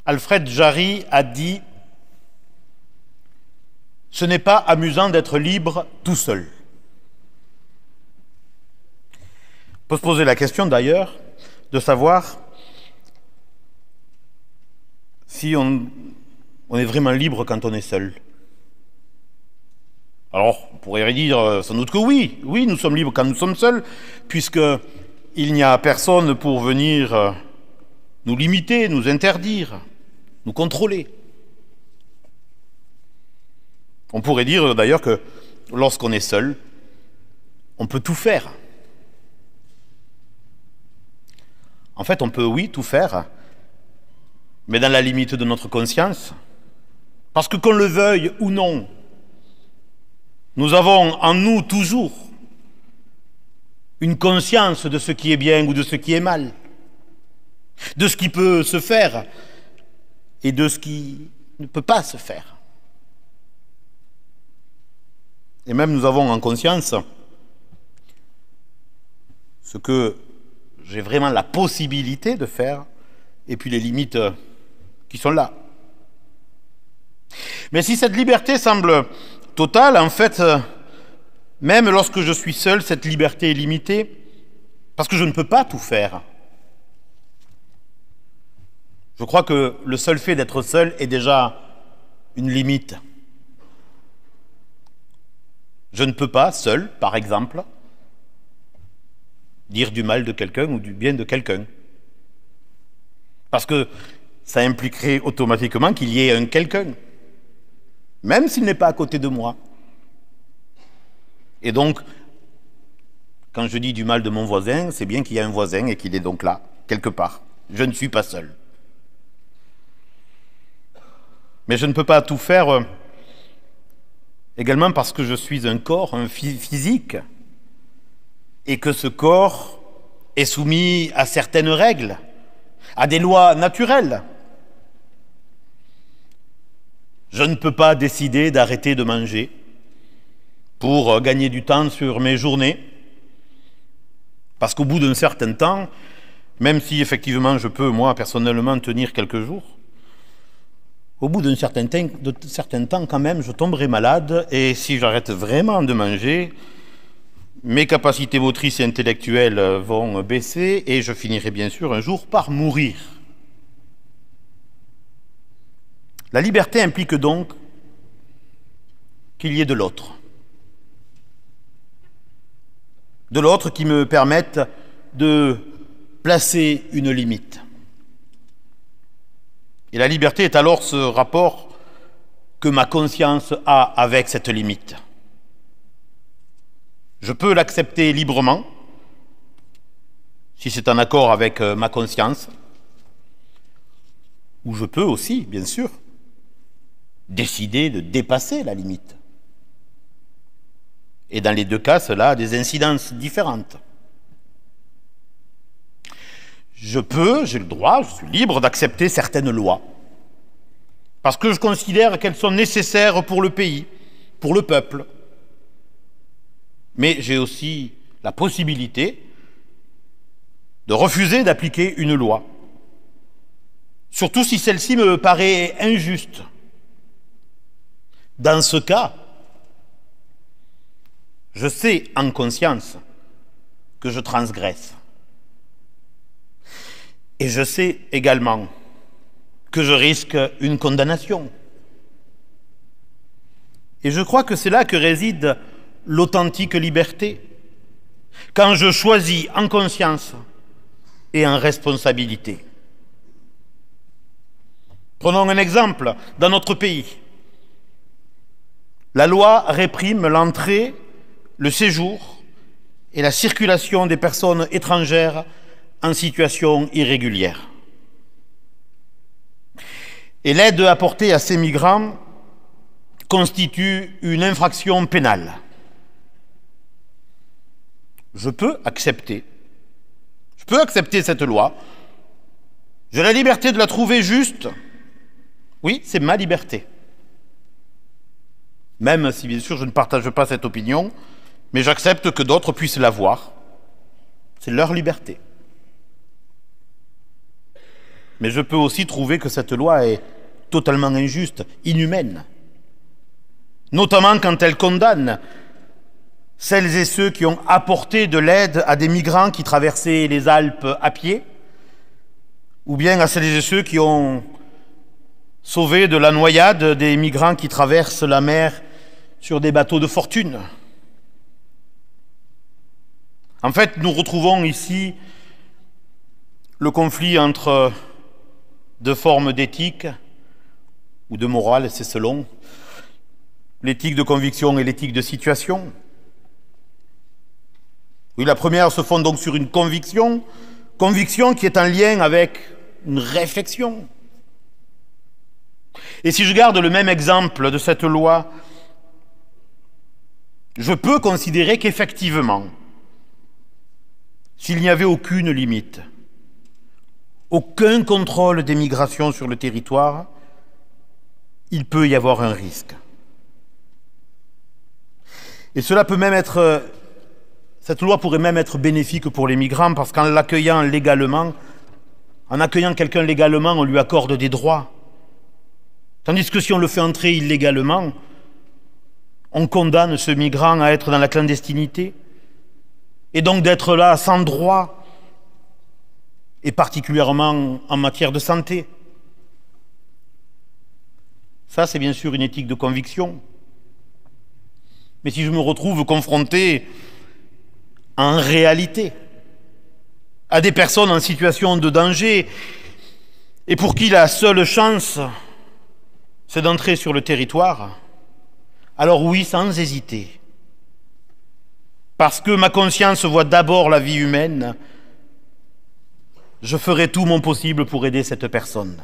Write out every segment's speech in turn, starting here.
Alfred Jarry a dit « Ce n'est pas amusant d'être libre tout seul ». On peut se poser la question d'ailleurs de savoir si on est vraiment libre quand on est seul. Alors, on pourrait dire sans doute que oui, nous sommes libres quand nous sommes seuls, puisqu'il n'y a personne pour venir nous limiter, nous interdire, nous contrôler. On pourrait dire d'ailleurs que lorsqu'on est seul, on peut tout faire. En fait, on peut, oui, tout faire, mais dans la limite de notre conscience, parce que qu'on le veuille ou non, nous avons en nous toujours une conscience de ce qui est bien ou de ce qui est mal, de ce qui peut se faire et de ce qui ne peut pas se faire. Et même nous avons en conscience ce que j'ai vraiment la possibilité de faire et puis les limites qui sont là. Mais si cette liberté semble totale, en fait, même lorsque je suis seul, cette liberté est limitée parce que je ne peux pas tout faire. Je crois que le seul fait d'être seul est déjà une limite. Je ne peux pas, seul, par exemple, dire du mal de quelqu'un ou du bien de quelqu'un. Parce que ça impliquerait automatiquement qu'il y ait un quelqu'un, même s'il n'est pas à côté de moi. Et donc, quand je dis du mal de mon voisin, c'est bien qu'il y a un voisin et qu'il est donc là, quelque part. Je ne suis pas seul. Mais je ne peux pas tout faire également parce que je suis un corps, un physique, et que ce corps est soumis à certaines règles, à des lois naturelles. Je ne peux pas décider d'arrêter de manger pour gagner du temps sur mes journées, parce qu'au bout d'un certain temps, même si effectivement je peux, moi, personnellement, tenir quelques jours, au bout d'un certain temps, quand même, je tomberai malade, et si j'arrête vraiment de manger, mes capacités motrices et intellectuelles vont baisser, et je finirai bien sûr un jour par mourir. La liberté implique donc qu'il y ait de l'autre. De l'autre qui me permette de placer une limite. Et la liberté est alors ce rapport que ma conscience a avec cette limite. Je peux l'accepter librement, si c'est en accord avec ma conscience, ou je peux aussi, bien sûr, décider de dépasser la limite. Et dans les deux cas, cela a des incidences différentes. J'ai le droit, je suis libre d'accepter certaines lois, parce que je considère qu'elles sont nécessaires pour le pays, pour le peuple. Mais j'ai aussi la possibilité de refuser d'appliquer une loi, surtout si celle-ci me paraît injuste. Dans ce cas, je sais en conscience que je transgresse. Et je sais également que je risque une condamnation. Et je crois que c'est là que réside l'authentique liberté, quand je choisis en conscience et en responsabilité. Prenons un exemple dans notre pays. La loi réprime l'entrée, le séjour et la circulation des personnes étrangères en situation irrégulière. Et l'aide apportée à ces migrants constitue une infraction pénale. Je peux accepter cette loi. J'ai la liberté de la trouver juste. Oui, c'est ma liberté. Même si, bien sûr, je ne partage pas cette opinion, mais j'accepte que d'autres puissent l'avoir. C'est leur liberté. Mais je peux aussi trouver que cette loi est totalement injuste, inhumaine. Notamment quand elle condamne celles et ceux qui ont apporté de l'aide à des migrants qui traversaient les Alpes à pied, ou bien à celles et ceux qui ont sauvé de la noyade des migrants qui traversent la mer sur des bateaux de fortune. En fait, nous retrouvons ici le conflit entre deux formes d'éthique ou de morale, c'est selon, l'éthique de conviction et l'éthique de situation. Oui, la première se fonde donc sur une conviction qui est en lien avec une réflexion. Et si je garde le même exemple de cette loi, je peux considérer qu'effectivement, s'il n'y avait aucune limite, aucun contrôle des migrations sur le territoire, il peut y avoir un risque. Et cela peut même être, cette loi pourrait même être bénéfique pour les migrants, parce qu'en l'accueillant légalement, en accueillant quelqu'un légalement, on lui accorde des droits. Tandis que si on le fait entrer illégalement, on condamne ce migrant à être dans la clandestinité, et donc d'être là sans droit, et particulièrement en matière de santé. Ça, c'est bien sûr une éthique de conviction. Mais si je me retrouve confronté en réalité à des personnes en situation de danger et pour qui la seule chance, c'est d'entrer sur le territoire, alors oui, sans hésiter, parce que ma conscience voit d'abord la vie humaine, je ferai tout mon possible pour aider cette personne,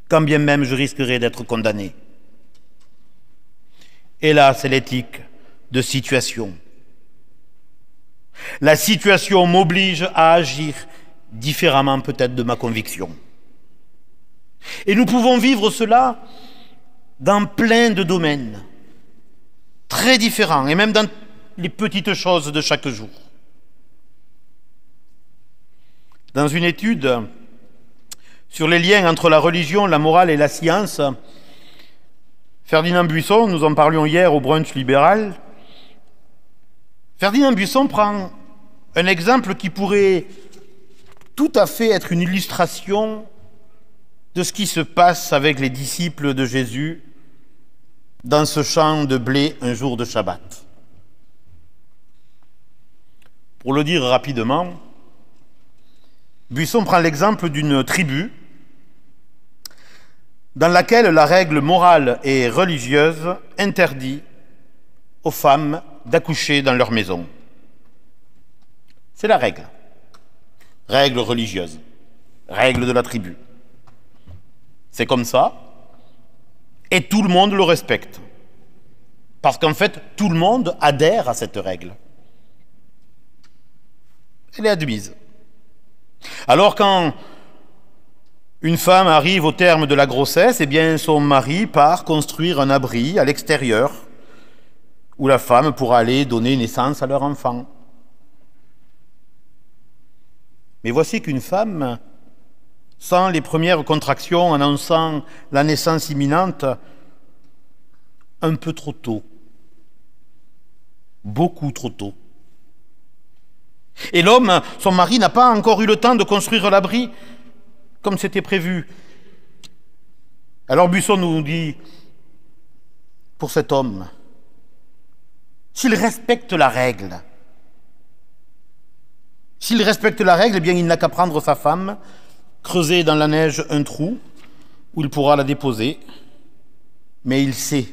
quand bien même je risquerai d'être condamné. Et là, c'est l'éthique de situation. La situation m'oblige à agir différemment peut-être de ma conviction. Et nous pouvons vivre cela dans plein de domaines, très différents, et même dans les petites choses de chaque jour. Dans une étude sur les liens entre la religion, la morale et la science, Ferdinand Buisson, nous en parlions hier au brunch libéral, Ferdinand Buisson prend un exemple qui pourrait tout à fait être une illustration de ce qui se passe avec les disciples de Jésus dans ce champ de blé un jour de Shabbat. Pour le dire rapidement, Buisson prend l'exemple d'une tribu dans laquelle la règle morale et religieuse interdit aux femmes d'accoucher dans leur maison. C'est la règle. Règle religieuse. Règle de la tribu. C'est comme ça, et tout le monde le respecte. Parce qu'en fait, tout le monde adhère à cette règle. Elle est admise. Alors quand une femme arrive au terme de la grossesse, eh bien son mari part construire un abri à l'extérieur où la femme pourra aller donner naissance à leur enfant. Mais voici qu'une femme, sans les premières contractions annonçant la naissance imminente, un peu trop tôt, beaucoup trop tôt. Et l'homme, son mari, n'a pas encore eu le temps de construire l'abri comme c'était prévu. Alors Buisson nous dit, pour cet homme, s'il respecte la règle, eh bien il n'a qu'à prendre sa femme, creuser dans la neige un trou où il pourra la déposer, mais il sait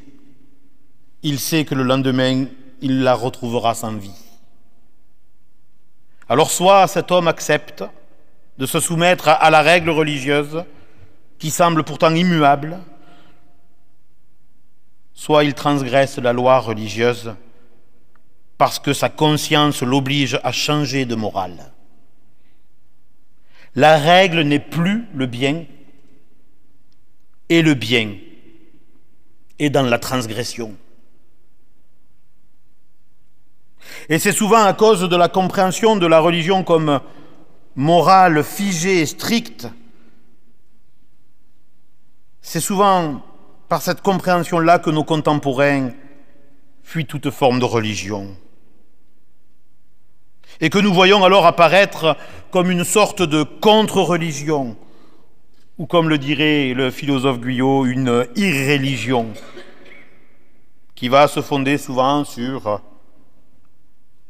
que le lendemain, il la retrouvera sans vie. Alors soit cet homme accepte de se soumettre à la règle religieuse qui semble pourtant immuable, soit il transgresse la loi religieuse parce que sa conscience l'oblige à changer de morale. La règle n'est plus le bien, et le bien est dans la transgression. Et c'est souvent à cause de la compréhension de la religion comme morale figée et stricte C'est souvent par cette compréhension-là que nos contemporains fuient toute forme de religion. Et que nous voyons alors apparaître comme une sorte de contre-religion, ou comme le dirait le philosophe Guyot, une irréligion, qui va se fonder souvent sur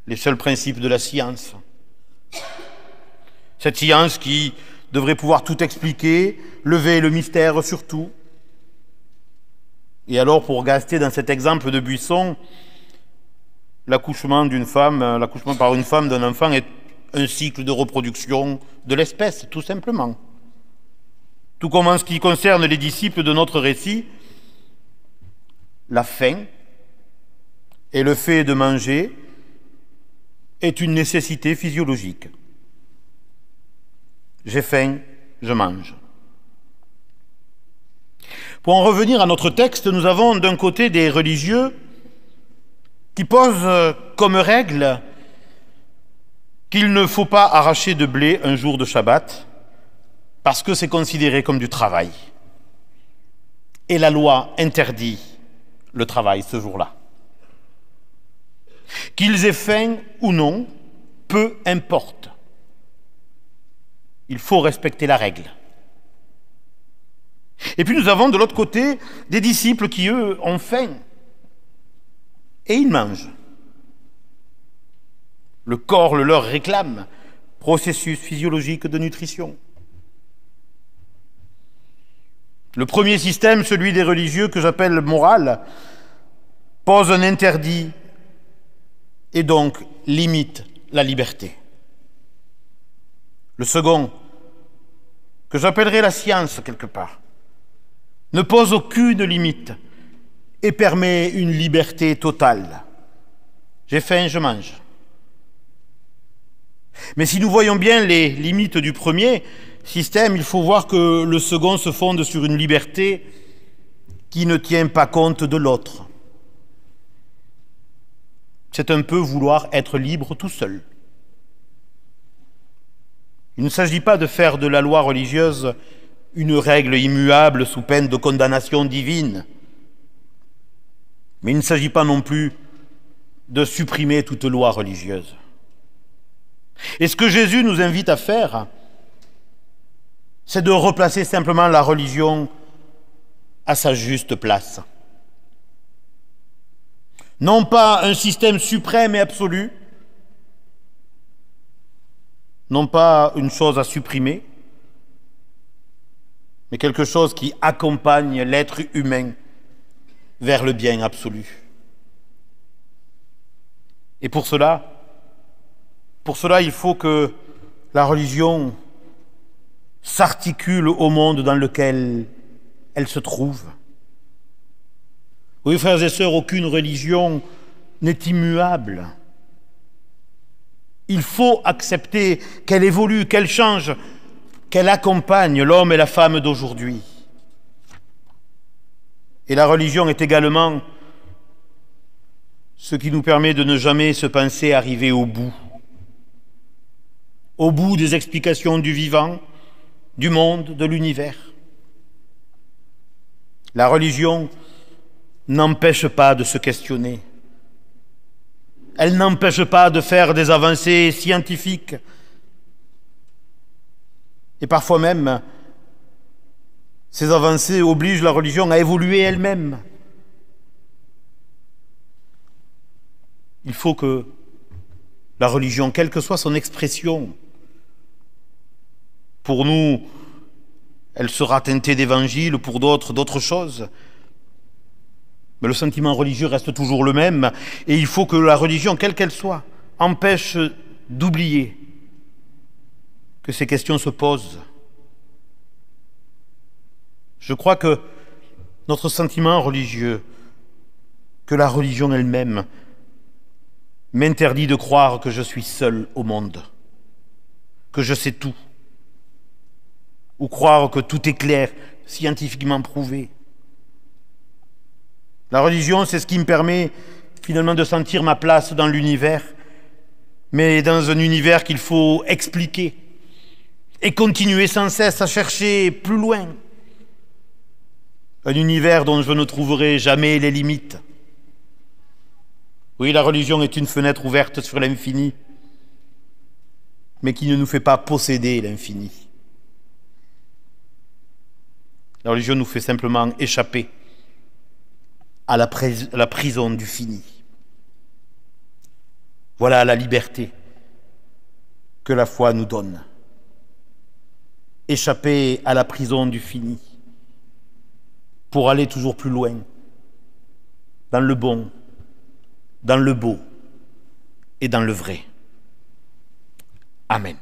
les seuls principes de la science. Cette science qui devrait pouvoir tout expliquer, lever le mystère sur tout. Et alors, pour rester dans cet exemple de Buisson, l'accouchement par une femme d'un enfant est un cycle de reproduction de l'espèce, tout simplement. Tout comme en ce qui concerne les disciples de notre récit, la faim et le fait de manger est une nécessité physiologique. J'ai faim, je mange. Pour en revenir à notre texte, nous avons d'un côté des religieux qui posent comme règle qu'il ne faut pas arracher de blé un jour de Shabbat parce que c'est considéré comme du travail. Et la loi interdit le travail ce jour-là. Qu'ils aient faim ou non, peu importe. Il faut respecter la règle. Et puis nous avons de l'autre côté des disciples qui, eux, ont faim. Et ils mangent. Le corps le leur réclame, processus physiologique de nutrition. Le premier système, celui des religieux que j'appelle moral, pose un interdit et donc limite la liberté. Le second, que j'appellerai la science quelque part, ne pose aucune limite et permet une liberté totale. J'ai faim, je mange. Mais si nous voyons bien les limites du premier système, il faut voir que le second se fonde sur une liberté qui ne tient pas compte de l'autre. C'est un peu vouloir être libre tout seul. Il ne s'agit pas de faire de la loi religieuse une règle immuable sous peine de condamnation divine. Mais il ne s'agit pas non plus de supprimer toute loi religieuse. Et ce que Jésus nous invite à faire, c'est de replacer simplement la religion à sa juste place. Non pas un système suprême et absolu, non pas une chose à supprimer, mais quelque chose qui accompagne l'être humain vers le bien absolu. Et pour cela, il faut que la religion s'articule au monde dans lequel elle se trouve. Oui, frères et sœurs, aucune religion n'est immuable. Il faut accepter qu'elle évolue, qu'elle change, qu'elle accompagne l'homme et la femme d'aujourd'hui. Et la religion est également ce qui nous permet de ne jamais se penser arriver au bout des explications du vivant, du monde, de l'univers. La religion n'empêche pas de se questionner. Elle n'empêche pas de faire des avancées scientifiques. Et parfois même, ces avancées obligent la religion à évoluer elle-même. Il faut que la religion, quelle que soit son expression, pour nous, elle sera teintée d'évangile, pour d'autres choses. Mais le sentiment religieux reste toujours le même, et il faut que la religion, quelle qu'elle soit, empêche d'oublier que ces questions se posent. Je crois que notre sentiment religieux, que la religion elle-même, m'interdit de croire que je suis seul au monde, que je sais tout, ou croire que tout est clair, scientifiquement prouvé. La religion, c'est ce qui me permet finalement de sentir ma place dans l'univers, mais dans un univers qu'il faut expliquer et continuer sans cesse à chercher plus loin. un univers dont je ne trouverai jamais les limites. Oui, la religion est une fenêtre ouverte sur l'infini, mais qui ne nous fait pas posséder l'infini. La religion nous fait simplement échapper à la prison du fini. Voilà la liberté que la foi nous donne. Échapper à la prison du fini pour aller toujours plus loin, dans le bon, dans le beau et dans le vrai. Amen.